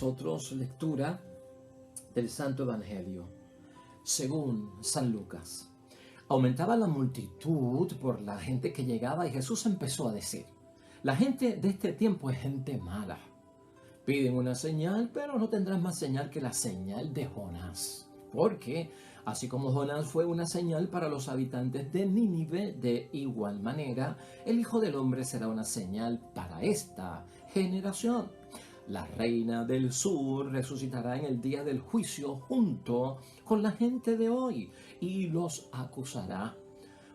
nosotros lectura del Santo Evangelio según San Lucas. Aumentaba la multitud por la gente que llegaba y Jesús empezó a decir: la gente de este tiempo es gente mala. Piden una señal, pero no tendrán más señal que la señal de Jonás. Porque, así como Jonás fue una señal para los habitantes de Nínive, de igual manera, el Hijo del Hombre será una señal para esta generación. La reina del sur resucitará en el día del juicio junto con la gente de hoy y los acusará,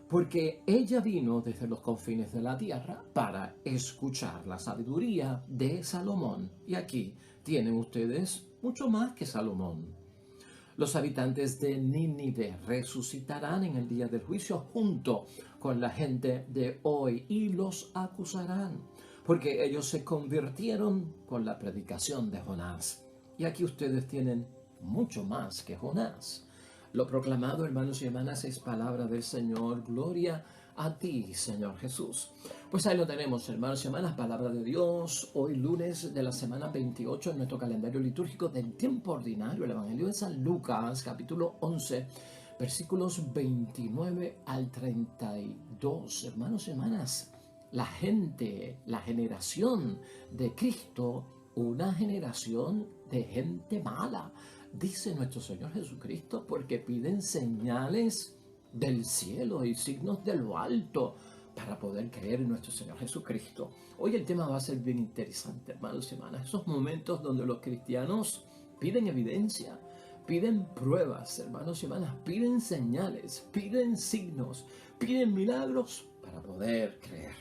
porque ella vino desde los confines de la tierra para escuchar la sabiduría de Salomón. Y aquí tienen ustedes mucho más que Salomón. Los habitantes de Nínive resucitarán en el día del juicio junto con la gente de hoy y los acusarán, porque ellos se convirtieron con la predicación de Jonás. Y aquí ustedes tienen mucho más que Jonás. Lo proclamado, hermanos y hermanas, es palabra del Señor. Gloria a ti, Señor Jesús. Pues ahí lo tenemos, hermanos y hermanas, palabra de Dios. Hoy lunes de la semana 28 en nuestro calendario litúrgico del tiempo ordinario, el Evangelio de San Lucas, capítulo 11, versículos 29 al 32. Hermanos y hermanas, la gente, la generación de Cristo, una generación de gente mala, dice nuestro Señor Jesucristo, porque piden señales del cielo y signos de lo alto para poder creer en nuestro Señor Jesucristo. Hoy el tema va a ser bien interesante, hermanos y hermanas. Esos momentos donde los cristianos piden evidencia, piden pruebas, hermanos y hermanas, piden señales, piden signos, piden milagros para poder creer.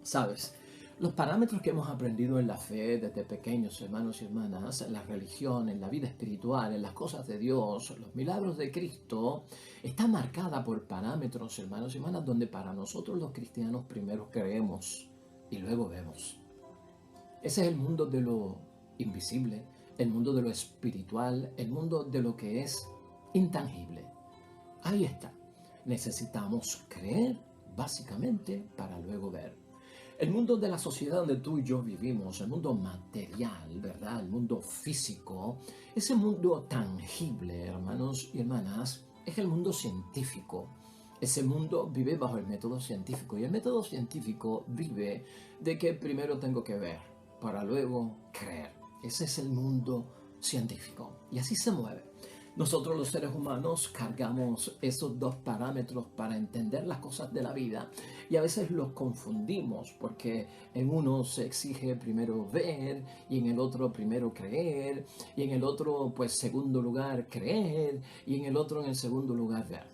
¿Sabes? Los parámetros que hemos aprendido en la fe desde pequeños, hermanos y hermanas, en la religión, en la vida espiritual, en las cosas de Dios, los milagros de Cristo, está marcada por parámetros, hermanos y hermanas, donde para nosotros los cristianos primero creemos y luego vemos. Ese es el mundo de lo invisible, el mundo de lo espiritual, el mundo de lo que es intangible. Ahí está. Necesitamos creer, básicamente, para luego ver. El mundo de la sociedad donde tú y yo vivimos, el mundo material, ¿verdad? El mundo físico, ese mundo tangible, hermanos y hermanas, es el mundo científico. Ese mundo vive bajo el método científico y el método científico vive de que primero tengo que ver para luego creer. Ese es el mundo científico y así se mueve. Nosotros los seres humanos cargamos esos dos parámetros para entender las cosas de la vida y a veces los confundimos porque en uno se exige primero ver y en el otro primero creer y en el otro pues segundo lugar creer y en el otro en el segundo lugar ver.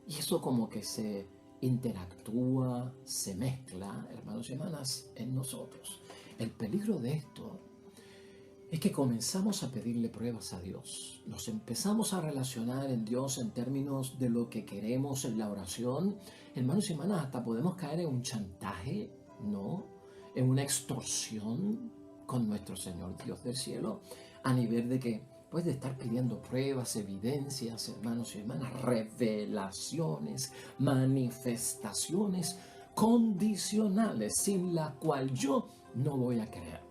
Y eso como que se interactúa, se mezcla, hermanos y hermanas, en nosotros. El peligro de esto es que comenzamos a pedirle pruebas a Dios. Nos empezamos a relacionar en Dios en términos de lo que queremos en la oración. Hermanos y hermanas, hasta podemos caer en un chantaje, ¿no? En una extorsión con nuestro Señor Dios del cielo, a nivel de que, pues, de estar pidiendo pruebas, evidencias, hermanos y hermanas, revelaciones, manifestaciones condicionales, sin la cual yo no voy a creer.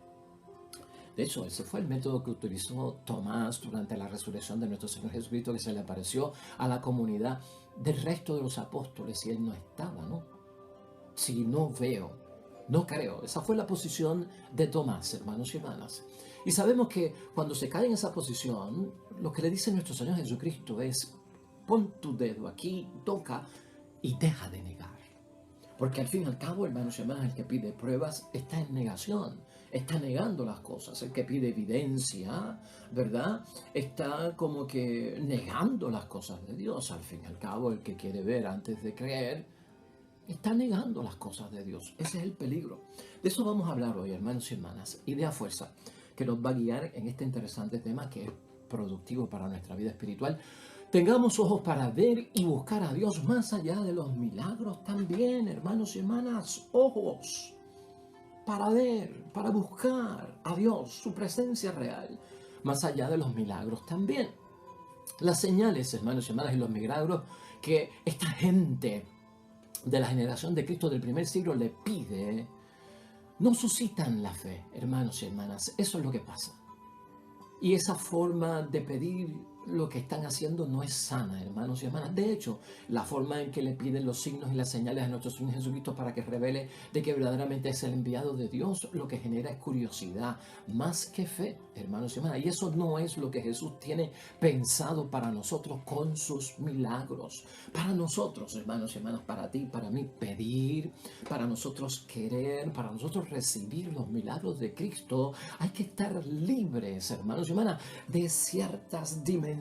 De hecho, ese fue el método que utilizó Tomás durante la resurrección de nuestro Señor Jesucristo, que se le apareció a la comunidad del resto de los apóstoles y él no estaba, ¿no? Si no veo, no creo. Esa fue la posición de Tomás, hermanos y hermanas. Y sabemos que cuando se cae en esa posición, lo que le dice nuestro Señor Jesucristo es: pon tu dedo aquí, toca y deja de negar. Porque al fin y al cabo, hermanos y hermanas, el que pide pruebas está en negación, está negando las cosas. El que pide evidencia, ¿verdad? Está como que negando las cosas de Dios. Al fin y al cabo, el que quiere ver antes de creer, está negando las cosas de Dios. Ese es el peligro. De eso vamos a hablar hoy, hermanos y hermanas. Idea fuerza, que nos va a guiar en este interesante tema que es productivo para nuestra vida espiritual. Tengamos ojos para ver y buscar a Dios más allá de los milagros también, hermanos y hermanas. Ojos para ver, para buscar a Dios, su presencia real, más allá de los milagros también. Las señales, hermanos y hermanas, y los milagros que esta gente de la generación de Cristo del primer siglo le pide, no suscitan la fe, hermanos y hermanas. Eso es lo que pasa. Y esa forma de pedir lo que están haciendo no es sana, hermanos y hermanas. De hecho, la forma en que le piden los signos y las señales a nuestro Señor Jesucristo para que revele de que verdaderamente es el enviado de Dios, lo que genera es curiosidad, más que fe, hermanos y hermanas. Y eso no es lo que Jesús tiene pensado para nosotros con sus milagros. Para nosotros, hermanos y hermanas, para ti, para mí, pedir, para nosotros querer, para nosotros recibir los milagros de Cristo, hay que estar libres, hermanos y hermanas, de ciertas dimensiones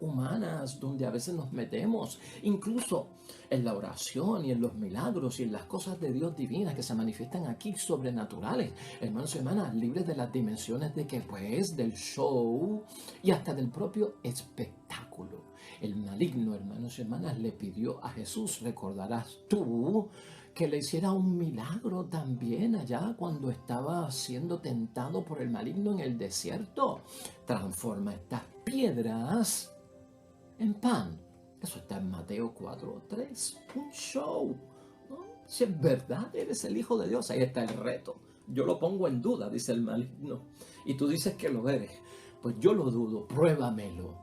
humanas donde a veces nos metemos, incluso en la oración y en los milagros y en las cosas de Dios divinas que se manifiestan aquí, sobrenaturales, hermanos y hermanas, libres de las dimensiones de que pues del show y hasta del propio espectáculo. El maligno, hermanos y hermanas, le pidió a Jesús, recordarás tú, que le hiciera un milagro también allá cuando estaba siendo tentado por el maligno en el desierto. Transforma estas piedras en pan. Eso está en Mateo 4:3. Un show, ¿no? Si es verdad, eres el Hijo de Dios, ahí está el reto. Yo lo pongo en duda, dice el maligno. Y tú dices que lo eres. Pues yo lo dudo, pruébamelo.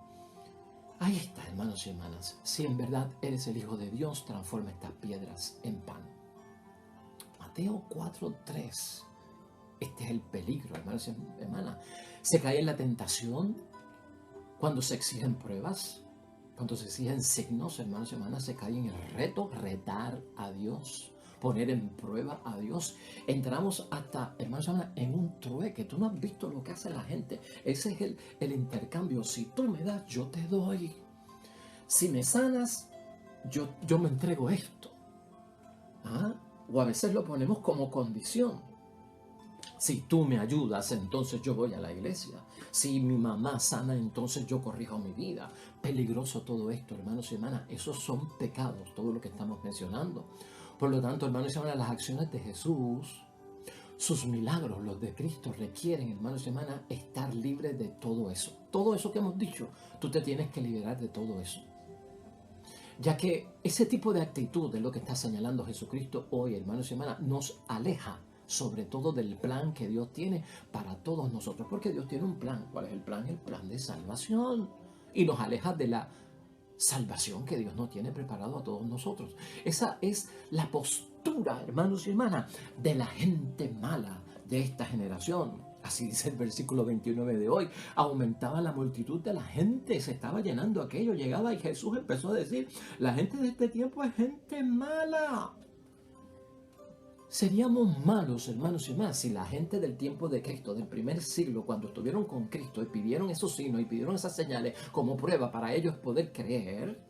Ahí está, hermanos y hermanas. Si en verdad eres el Hijo de Dios, transforma estas piedras en pan. Mateo 4:3. Este es el peligro, hermanos y hermanas. Se cae en la tentación cuando se exigen pruebas, cuando se exigen signos, hermanos y hermanas, se cae en el reto, retar a Dios, poner en prueba a Dios. Entramos hasta, hermanos y hermanas, en un trueque. Tú no has visto lo que hace la gente. Ese es el intercambio. Si tú me das, yo te doy. Si me sanas, yo me entrego esto. ¿Ah? O a veces lo ponemos como condición. Si tú me ayudas, entonces yo voy a la iglesia. Si mi mamá sana, entonces yo corrijo mi vida. Peligroso todo esto, hermanos y hermanas. Esos son pecados, todo lo que estamos mencionando. Por lo tanto, hermanos y hermanas, las acciones de Jesús, sus milagros, los de Cristo, requieren, hermanos y hermanas, estar libres de todo eso. Todo eso que hemos dicho, tú te tienes que liberar de todo eso. Ya que ese tipo de actitud es lo que está señalando Jesucristo hoy, hermanos y hermanas, nos aleja sobre todo del plan que Dios tiene para todos nosotros. Porque Dios tiene un plan. ¿Cuál es el plan? El plan de salvación. Y nos aleja de la salvación que Dios nos tiene preparado a todos nosotros. Esa es la postura, hermanos y hermanas, de la gente mala de esta generación. Así dice el versículo 29 de hoy. Aumentaba la multitud de la gente, se estaba llenando aquello, llegaba y Jesús empezó a decir, la gente de este tiempo es gente mala. Seríamos malos, hermanos y hermanas, si la gente del tiempo de Cristo, del primer siglo, cuando estuvieron con Cristo y pidieron esos signos y pidieron esas señales como prueba para ellos poder creer,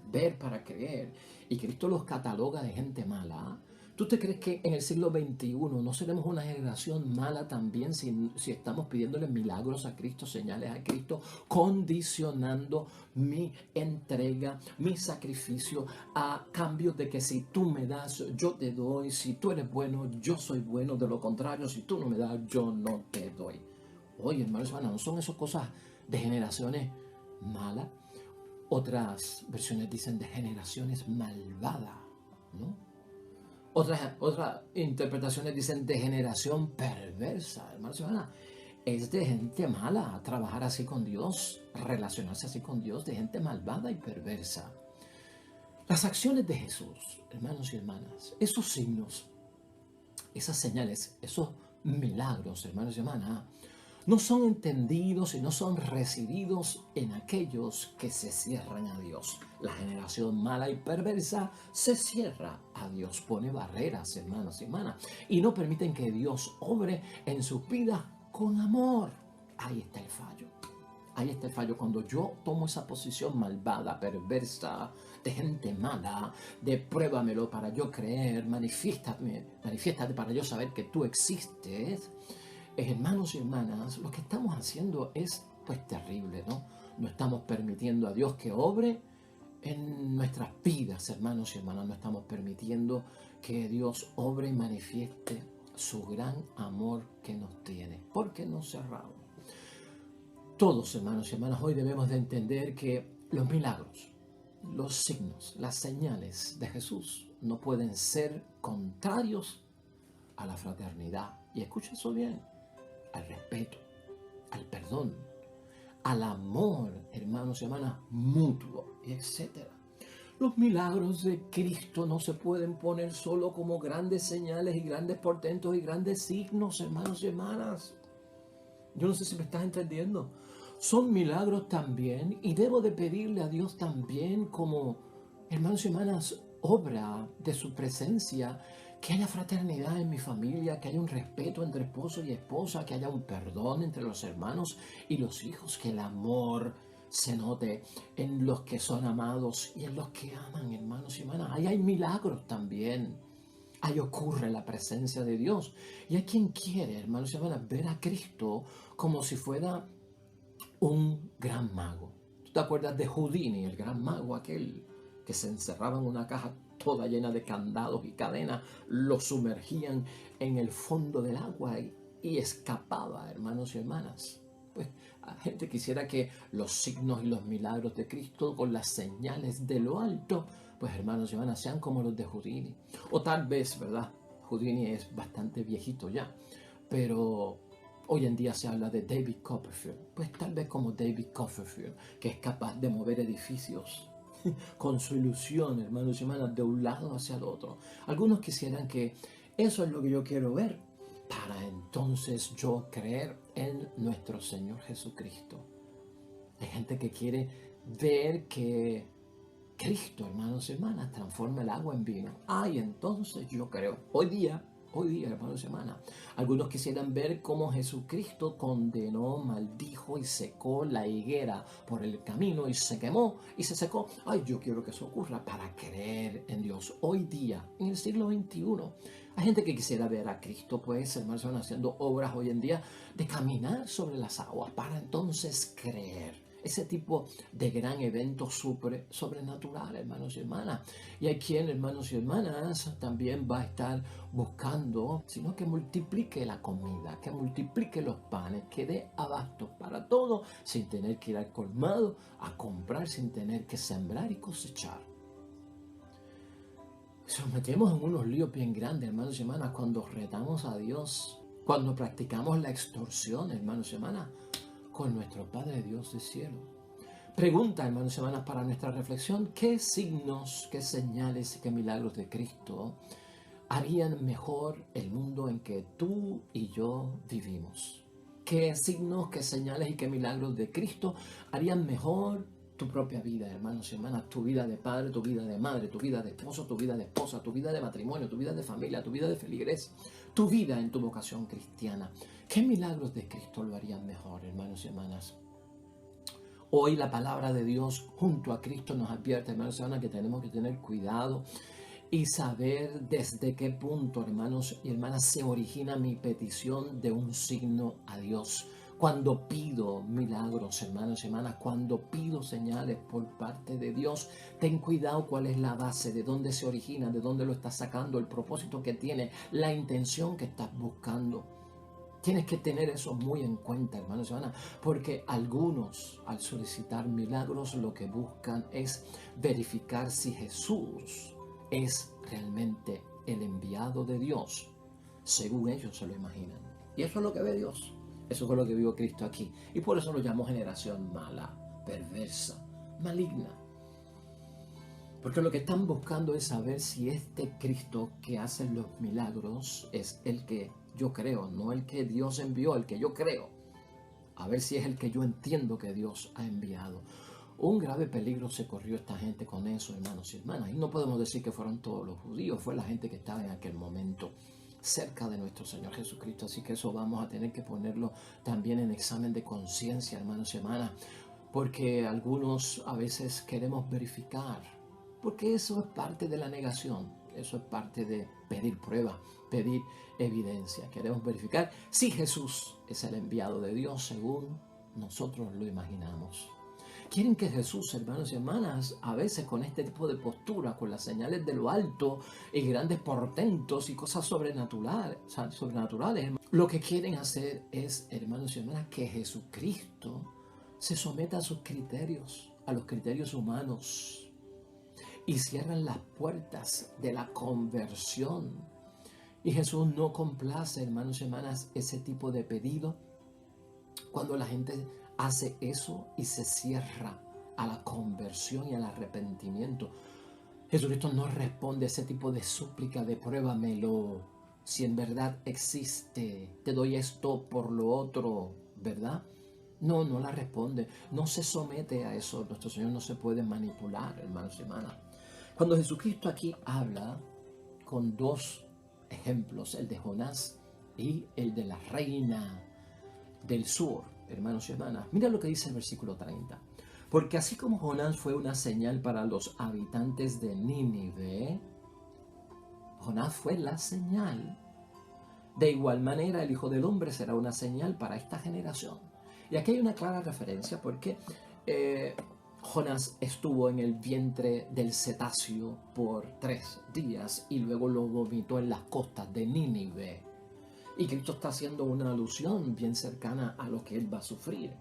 ver para creer, y Cristo los cataloga de gente mala. ¿Tú te crees que en el siglo XXI no seremos una generación mala también si estamos pidiéndole milagros a Cristo, señales a Cristo, condicionando mi entrega, mi sacrificio a cambio de que si tú me das, yo te doy, si tú eres bueno, yo soy bueno, de lo contrario, si tú no me das, yo no te doy? Oye, hermanos, ¿no son esas cosas de generaciones malas? Otras versiones dicen de generaciones malvadas, ¿no? Otras interpretaciones dicen de generación perversa, hermanos y hermanas. Es de gente mala trabajar así con Dios, relacionarse así con Dios, de gente malvada y perversa. Las acciones de Jesús, hermanos y hermanas, esos signos, esas señales, esos milagros, hermanos y hermanas, no son entendidos y no son recibidos en aquellos que se cierran a Dios. La generación mala y perversa se cierra a Dios, pone barreras, hermanos y hermanas, y no permiten que Dios obre en sus vidas con amor. Ahí está el fallo. Ahí está el fallo. Cuando yo tomo esa posición malvada, perversa, de gente mala, de pruébamelo para yo creer, manifiéstate para yo saber que tú existes. Hermanos y hermanas, lo que estamos haciendo es pues terrible, ¿no? No estamos permitiendo a Dios que obre en nuestras vidas, hermanos y hermanas. No estamos permitiendo que Dios obre y manifieste su gran amor que nos tiene, porque nos cerramos. Todos, hermanos y hermanas, hoy debemos de entender que los milagros, los signos, las señales de Jesús no pueden ser contrarios a la fraternidad. Y escucha eso bien, al respeto, al perdón, al amor, hermanos y hermanas, mutuo, etc. Los milagros de Cristo no se pueden poner solo como grandes señales y grandes portentos y grandes signos, hermanos y hermanas. Yo no sé si me estás entendiendo. Son milagros también, y debo de pedirle a Dios también como, hermanos y hermanas, obra de su presencia, que haya fraternidad en mi familia, que haya un respeto entre esposo y esposa, que haya un perdón entre los hermanos y los hijos, que el amor se note en los que son amados y en los que aman, hermanos y hermanas. Ahí hay milagros también. Ahí ocurre la presencia de Dios. Y hay quien quiere, hermanos y hermanas, ver a Cristo como si fuera un gran mago. ¿Tú te acuerdas de Houdini, el gran mago aquel que se encerraba en una caja toda llena de candados y cadenas, lo sumergían en el fondo del agua y escapaba, hermanos y hermanas? Pues la gente quisiera que los signos y los milagros de Cristo con las señales de lo alto, pues hermanos y hermanas, sean como los de Houdini. O tal vez, ¿verdad? Houdini es bastante viejito ya, pero hoy en día se habla de David Copperfield. Pues tal vez como David Copperfield, que es capaz de mover edificios con su ilusión, hermanos y hermanas, de un lado hacia el otro. Algunos quisieran que eso es lo que yo quiero ver, para entonces yo creer en nuestro Señor Jesucristo. Hay gente que quiere ver que Cristo, hermanos y hermanas, transforma el agua en vino. Ay, entonces yo creo. Hoy día, hermanos y hermanas, algunos quisieran ver cómo Jesucristo condenó, maldijo y secó la higuera por el camino y se quemó y se secó. Ay, yo quiero que eso ocurra para creer en Dios. Hoy día, en el siglo XXI, hay gente que quisiera ver a Cristo, pues, hermanos y hermanas, haciendo obras hoy en día de caminar sobre las aguas para entonces creer. Ese tipo de gran evento sobrenatural, hermanos y hermanas. Y hay quien, hermanos y hermanas, también va a estar buscando, sino que multiplique la comida, que multiplique los panes, que dé abasto para todo, sin tener que ir al colmado a comprar, sin tener que sembrar y cosechar. Nos metemos en unos líos bien grandes, hermanos y hermanas, cuando retamos a Dios, cuando practicamos la extorsión, hermanos y hermanas, con nuestro Padre Dios del cielo. Pregunta, hermanos y hermanas, para nuestra reflexión: ¿qué signos, qué señales y qué milagros de Cristo harían mejor el mundo en que tú y yo vivimos? ¿Qué signos, qué señales y qué milagros de Cristo harían mejor tu propia vida, hermanos y hermanas? Tu vida de padre, tu vida de madre, tu vida de esposo, tu vida de esposa, tu vida de matrimonio, tu vida de familia, tu vida de feligres, tu vida en tu vocación cristiana. ¿Qué milagros de Cristo lo harían mejor, hermanos y hermanas? Hoy la palabra de Dios junto a Cristo nos advierte, hermanos y hermanas, que tenemos que tener cuidado y saber desde qué punto, hermanos y hermanas, se origina mi petición de un signo a Dios. Cuando pido milagros, hermanos y hermanas, cuando pido señales por parte de Dios, ten cuidado cuál es la base, de dónde se origina, de dónde lo estás sacando, el propósito que tiene, la intención que estás buscando. Tienes que tener eso muy en cuenta, hermanos y hermanas, porque algunos, al solicitar milagros, lo que buscan es verificar si Jesús es realmente el enviado de Dios, según ellos se lo imaginan. Y eso es lo que ve Dios. Eso es lo que vio Cristo aquí. Y por eso lo llamo generación mala, perversa, maligna. Porque lo que están buscando es saber si este Cristo que hace los milagros es el que yo creo, no el que Dios envió, el que yo creo. A ver si es el que yo entiendo que Dios ha enviado. Un grave peligro se corrió esta gente con eso, hermanos y hermanas. Y no podemos decir que fueron todos los judíos, fue la gente que estaba en aquel momento cerca de nuestro Señor Jesucristo. Así que eso vamos a tener que ponerlo también en examen de conciencia, hermanos y hermanas. Porque algunos a veces queremos verificar, porque eso es parte de la negación, eso es parte de pedir prueba, pedir evidencia. Queremos verificar si Jesús es el enviado de Dios según nosotros lo imaginamos. Quieren que Jesús, hermanos y hermanas, a veces con este tipo de postura, con las señales de lo alto y grandes portentos y cosas sobrenaturales, lo que quieren hacer es, hermanos y hermanas, que Jesucristo se someta a sus criterios, a los criterios humanos, y cierran las puertas de la conversión. Y Jesús no complace, hermanos y hermanas, ese tipo de pedido, Cuando la gente hace eso y se cierra a la conversión y al arrepentimiento, Jesucristo no responde a ese tipo de súplica de pruébamelo, si en verdad existe, te doy esto por lo otro, ¿verdad? No, no la responde, no se somete a eso. Nuestro Señor no se puede manipular, hermanos y hermanas. Cuando Jesucristo aquí habla con dos ejemplos, el de Jonás y el de la reina del sur, hermanos y hermanas, mira lo que dice el versículo 30. Porque así como Jonás fue una señal para los habitantes de Nínive, Jonás fue la señal. De igual manera, el Hijo del Hombre será una señal para esta generación. Y aquí hay una clara referencia porque Jonás estuvo en el vientre del cetáceo por 3 días y luego lo vomitó en las costas de Nínive. Y Cristo está haciendo una alusión bien cercana a lo que él va a sufrir.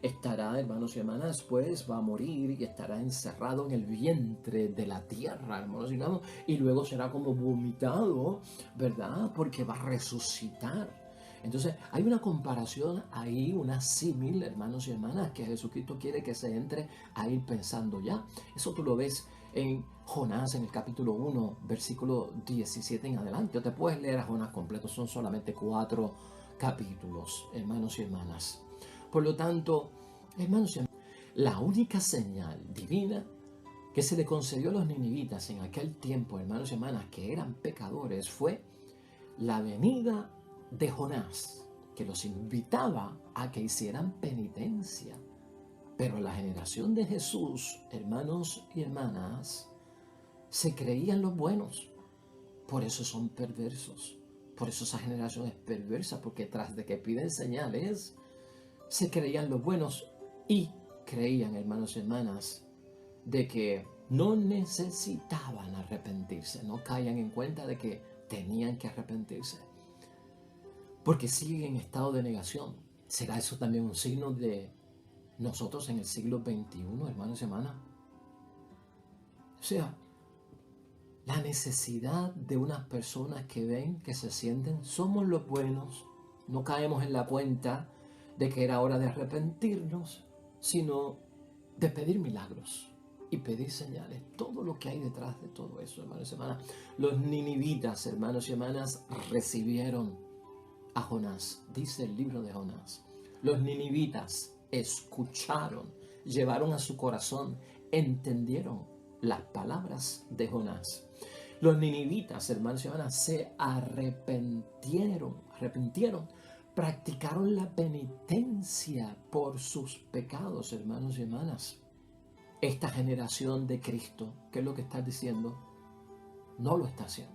Estará, hermanos y hermanas, pues va a morir y estará encerrado en el vientre de la tierra, hermanos y hermanas, y luego será como vomitado, ¿verdad? Porque va a resucitar. Entonces hay una comparación ahí, una símil, hermanos y hermanas, que Jesucristo quiere que se entre a ir pensando ya. Eso tú lo ves en Jonás, en el capítulo 1, versículo 17 en adelante. O te puedes leer a Jonás completo, son solamente 4 capítulos, hermanos y hermanas. Por lo tanto, hermanos y hermanas, la única señal divina que se le concedió a los ninivitas en aquel tiempo, hermanos y hermanas, que eran pecadores, fue la venida de Jonás, que los invitaba a que hicieran penitencia. Pero la generación de Jesús, hermanos y hermanas, se creían los buenos. Por eso son perversos. Por eso esa generación es perversa, porque tras de que piden señales, se creían los buenos y creían, hermanos y hermanas, de que no necesitaban arrepentirse, no caían en cuenta de que tenían que arrepentirse, porque siguen en estado de negación. ¿Será eso también un signo de nosotros en el siglo XXI, hermanos y hermanas? O sea, la necesidad de unas personas que ven, que se sienten, somos los buenos, no caemos en la cuenta de que era hora de arrepentirnos, sino de pedir milagros y pedir señales. Todo lo que hay detrás de todo eso, hermanos y hermanas. Los ninivitas, hermanos y hermanas, recibieron a Jonás, dice el libro de Jonás. Los ninivitas escucharon, llevaron a su corazón, entendieron las palabras de Jonás. Los ninivitas, hermanos y hermanas, se arrepintieron, practicaron la penitencia por sus pecados, hermanos y hermanas. Esta generación de Cristo, ¿qué es lo que está diciendo? No lo está haciendo.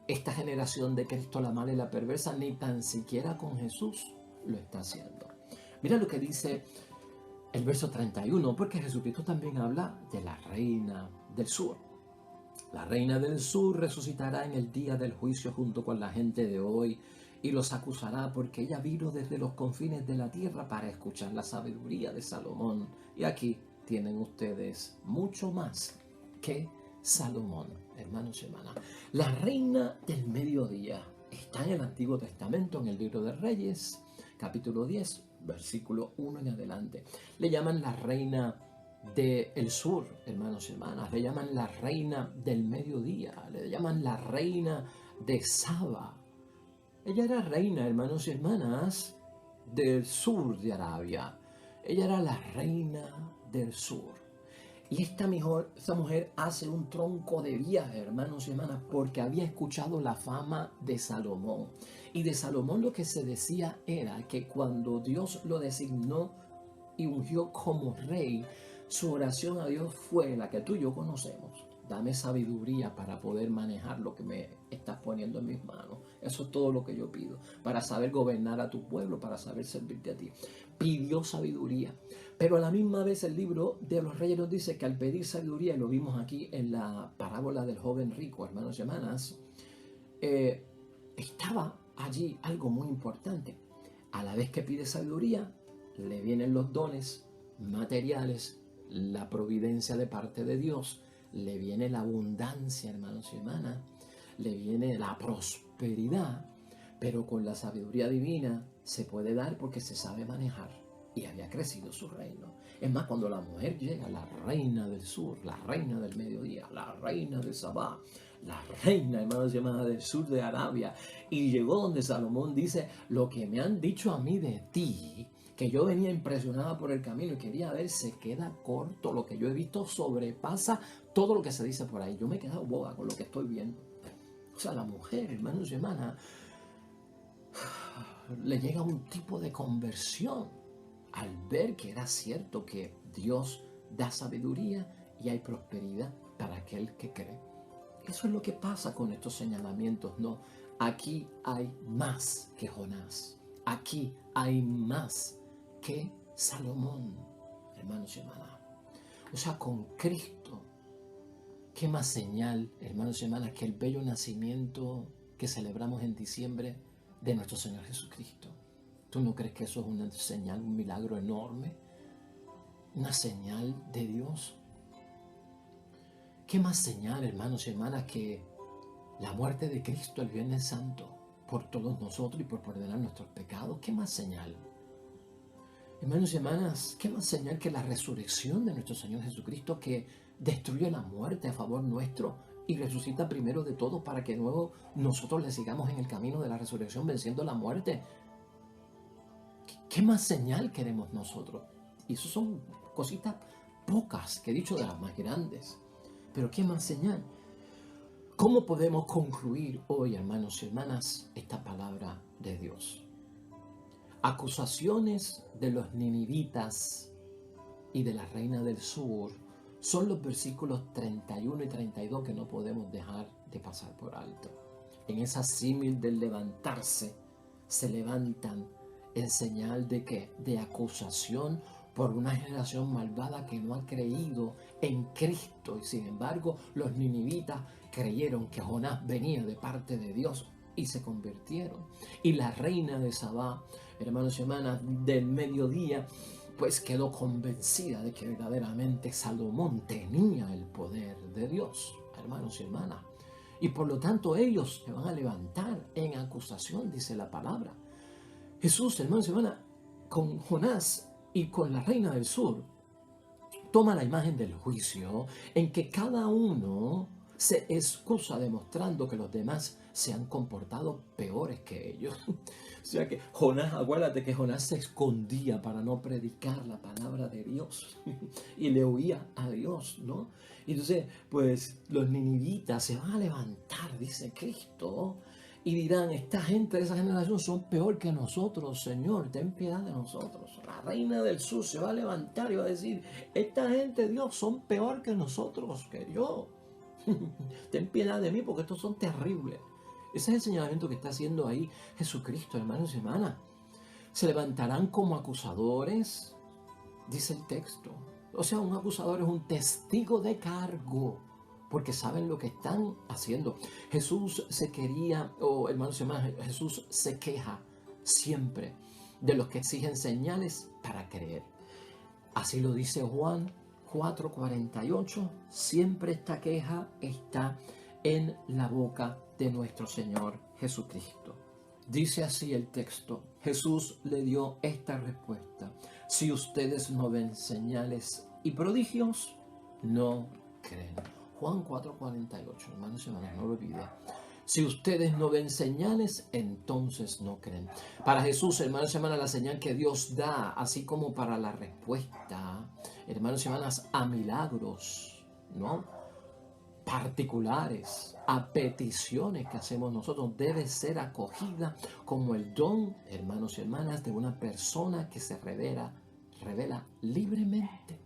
Esta generación de Cristo, la mala y la perversa, ni tan siquiera con Jesús lo está haciendo. Mira lo que dice el verso 31, porque Jesucristo también habla de la reina del sur. La reina del sur resucitará en el día del juicio junto con la gente de hoy y los acusará porque ella vino desde los confines de la tierra para escuchar la sabiduría de Salomón. Y aquí tienen ustedes mucho más que Salomón, hermanos y hermanas. La reina del mediodía está en el Antiguo Testamento, en el libro de Reyes, capítulo 10, versículo 1 en adelante. Le llaman la reina del sur, hermanos y hermanas. Le llaman la reina del mediodía. Le llaman la reina de Saba. Ella era reina, hermanos y hermanas, del sur de Arabia. Ella era la reina del sur. Y esta mujer hace un tronco de viaje, hermanos y hermanas, porque había escuchado la fama de Salomón. Y de Salomón lo que se decía era que cuando Dios lo designó y ungió como rey, su oración a Dios fue la que tú y yo conocemos. Dame sabiduría para poder manejar lo que me estás poniendo en mis manos. Eso es todo lo que yo pido. Para saber gobernar a tu pueblo, para saber servirte a ti. Pidió sabiduría. Pero a la misma vez el libro de los Reyes nos dice que al pedir sabiduría, y lo vimos aquí en la parábola del joven rico, hermanos y hermanas, estaba allí algo muy importante. A la vez que pide sabiduría, le vienen los dones materiales, la providencia de parte de Dios, le viene la abundancia, hermanos y hermanas, le viene la prosperidad, pero con la sabiduría divina se puede dar porque se sabe manejar. Y había crecido su reino. Es más, cuando la mujer llega, la reina del sur, la reina del mediodía, la reina de Sabá, la reina, hermanos y hermanas, del sur de Arabia, y llegó donde Salomón dice, lo que me han dicho a mí de ti, que yo venía impresionada por el camino y quería ver, se queda corto. Lo que yo he visto sobrepasa todo lo que se dice por ahí. Yo me he quedado boba con lo que estoy viendo. O sea, la mujer, hermanos y hermanas, le llega un tipo de conversión al ver que era cierto que Dios da sabiduría y hay prosperidad para aquel que cree. Eso es lo que pasa con estos señalamientos, ¿no? Aquí hay más que Jonás. Aquí hay más que Salomón, hermanos y hermanas. O sea, con Cristo, ¿qué más señal, hermanos y hermanas, que el bello nacimiento que celebramos en diciembre de nuestro Señor Jesucristo? ¿Tú no crees que eso es una señal, un milagro enorme? ¿Una señal de Dios? ¿Qué más señal, hermanos y hermanas, que la muerte de Cristo el Viernes Santo por todos nosotros y por perdonar nuestros pecados? ¿Qué más señal? Hermanos y hermanas, ¿qué más señal que la resurrección de nuestro Señor Jesucristo, que destruye la muerte a favor nuestro y resucita primero de todo para que luego nosotros le sigamos en el camino de la resurrección venciendo la muerte? ¿Qué más señal queremos nosotros? Y eso son cositas pocas que he dicho de las más grandes. Pero ¿qué más señal? ¿Cómo podemos concluir hoy, hermanos y hermanas, esta palabra de Dios? Acusaciones de los ninivitas y de la reina del sur son los versículos 31 y 32 que no podemos dejar de pasar por alto. En esa símil del levantarse, se levantan en señal de ¿qué? De acusación por una generación malvada que no ha creído en Cristo. Y sin embargo, los ninivitas creyeron que Jonás venía de parte de Dios y se convirtieron. Y la reina de Sabá, hermanos y hermanas, del mediodía, pues quedó convencida de que verdaderamente Salomón tenía el poder de Dios, hermanos y hermanas. Y por lo tanto ellos se van a levantar en acusación, dice la palabra. Jesús, hermanos y hermanas, con Jonás y con la reina del sur, toma la imagen del juicio en que cada uno se excusa demostrando que los demás se han comportado peores que ellos. O sea que Jonás, acuérdate que Jonás se escondía para no predicar la palabra de Dios y le huía a Dios, ¿no? Y entonces, pues los ninivitas se van a levantar, dice Cristo, y dirán, esta gente de esa generación son peor que nosotros, Señor, ten piedad de nosotros. La reina del sur se va a levantar y va a decir, esta gente, Dios, son peor que nosotros, que yo. Ten piedad de mí porque estos son terribles. Ese es el señalamiento que está haciendo ahí Jesucristo, hermanos y hermanas. Se levantarán como acusadores, dice el texto. O sea, un acusador es un testigo de cargo, porque saben lo que están haciendo. Jesús se quería, hermanos y hermanas, Jesús se queja siempre de los que exigen señales para creer. Así lo dice Juan 4:48, siempre esta queja está en la boca de nuestro Señor Jesucristo. Dice así el texto, Jesús le dio esta respuesta, si ustedes no ven señales y prodigios, no creen. Juan 4:48, hermanos y hermanas, no lo olviden. Si ustedes no ven señales, entonces no creen. Para Jesús, hermanos y hermanas, la señal que Dios da, así como para la respuesta, hermanos y hermanas, a milagros, ¿no? Particulares, a peticiones que hacemos nosotros, debe ser acogida como el don, hermanos y hermanas, de una persona que se revela libremente.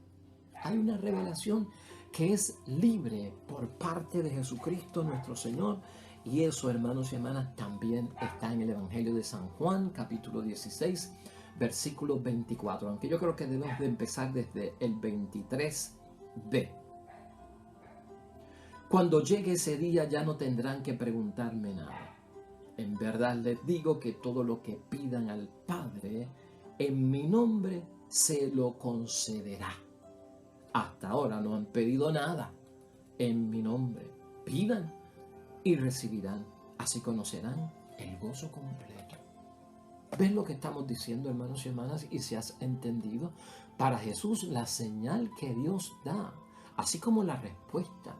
Hay una revelación que es libre por parte de Jesucristo nuestro Señor. Y eso, hermanos y hermanas, también está en el Evangelio de San Juan, capítulo 16, versículo 24. Aunque yo creo que debemos de empezar desde el 23b. Cuando llegue ese día ya no tendrán que preguntarme nada. En verdad les digo que todo lo que pidan al Padre en mi nombre se lo concederá. Hasta ahora no han pedido nada en mi nombre. Pidan y recibirán. Así conocerán el gozo completo. ¿Ves lo que estamos diciendo, hermanos y hermanas? Y si has entendido, para Jesús la señal que Dios da, así como la respuesta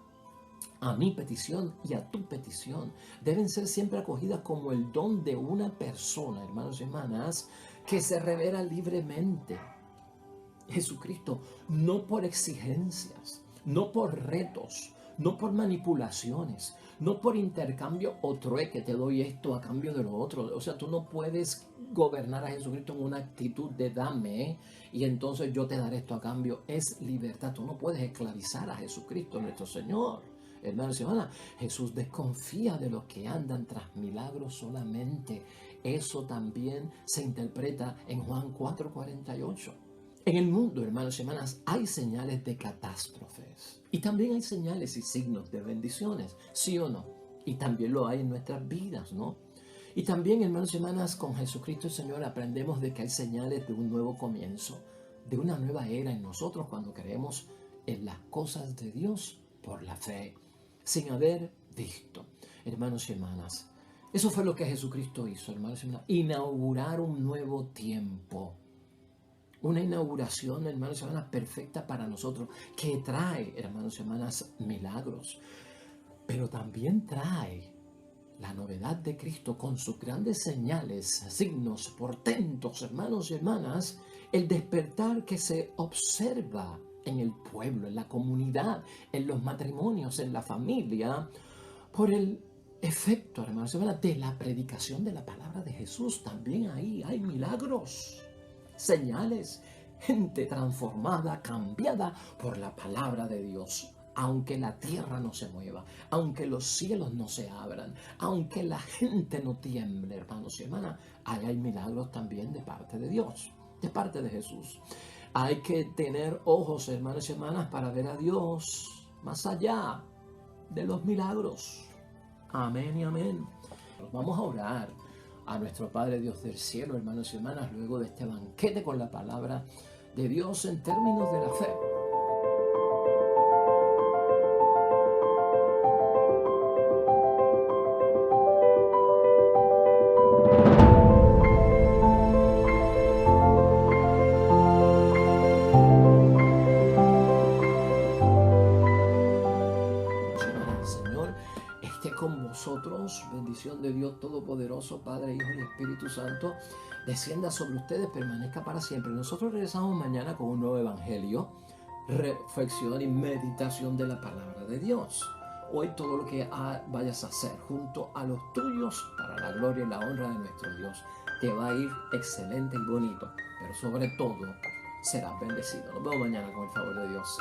a mi petición y a tu petición, deben ser siempre acogidas como el don de una persona, hermanos y hermanas, que se revela libremente. Jesucristo, no por exigencias, no por retos, no por manipulaciones, no por intercambio o trueque, te doy esto a cambio de lo otro. O sea, tú no puedes gobernar a Jesucristo en una actitud de dame y entonces yo te daré esto a cambio. Es libertad. Tú no puedes esclavizar a Jesucristo, nuestro Señor. Hermanos y hermanas, Jesús desconfía de los que andan tras milagros solamente. Eso también se interpreta en Juan 4:48. En el mundo, hermanos y hermanas, hay señales de catástrofes y también hay señales y signos de bendiciones, ¿sí o no? Y también lo hay en nuestras vidas, ¿no? Y también, hermanos y hermanas, con Jesucristo el Señor aprendemos de que hay señales de un nuevo comienzo, de una nueva era en nosotros cuando creemos en las cosas de Dios por la fe, sin haber visto. Hermanos y hermanas, eso fue lo que Jesucristo hizo, hermanos y hermanas, inaugurar un nuevo tiempo. Una inauguración, hermanos y hermanas, perfecta para nosotros, que trae, hermanos y hermanas, milagros, pero también trae la novedad de Cristo con sus grandes señales, signos, portentos, hermanos y hermanas, el despertar que se observa en el pueblo, en la comunidad, en los matrimonios, en la familia, por el efecto, hermanos y hermanas, de la predicación de la palabra de Jesús. También ahí hay milagros, señales, gente transformada, cambiada por la palabra de Dios. Aunque la tierra no se mueva, aunque los cielos no se abran, aunque la gente no tiemble, hermanos y hermanas, ahí hay milagros también de parte de Dios, de parte de Jesús. Hay que tener ojos, hermanos y hermanas, para ver a Dios más allá de los milagros. Amén y amén. Vamos a orar a nuestro Padre Dios del cielo, hermanos y hermanas, luego de este banquete con la palabra de Dios en términos de la fe. Señor, esté con vosotros, bendición de Dios Todopoderoso, Padre, Hijo y Espíritu Santo, descienda sobre ustedes, permanezca para siempre. Nosotros regresamos mañana con un nuevo evangelio, reflexión y meditación de la palabra de Dios. Hoy todo lo que vayas a hacer junto a los tuyos para la gloria y la honra de nuestro Dios te va a ir excelente y bonito, pero sobre todo serás bendecido. Nos vemos mañana con el favor de Dios.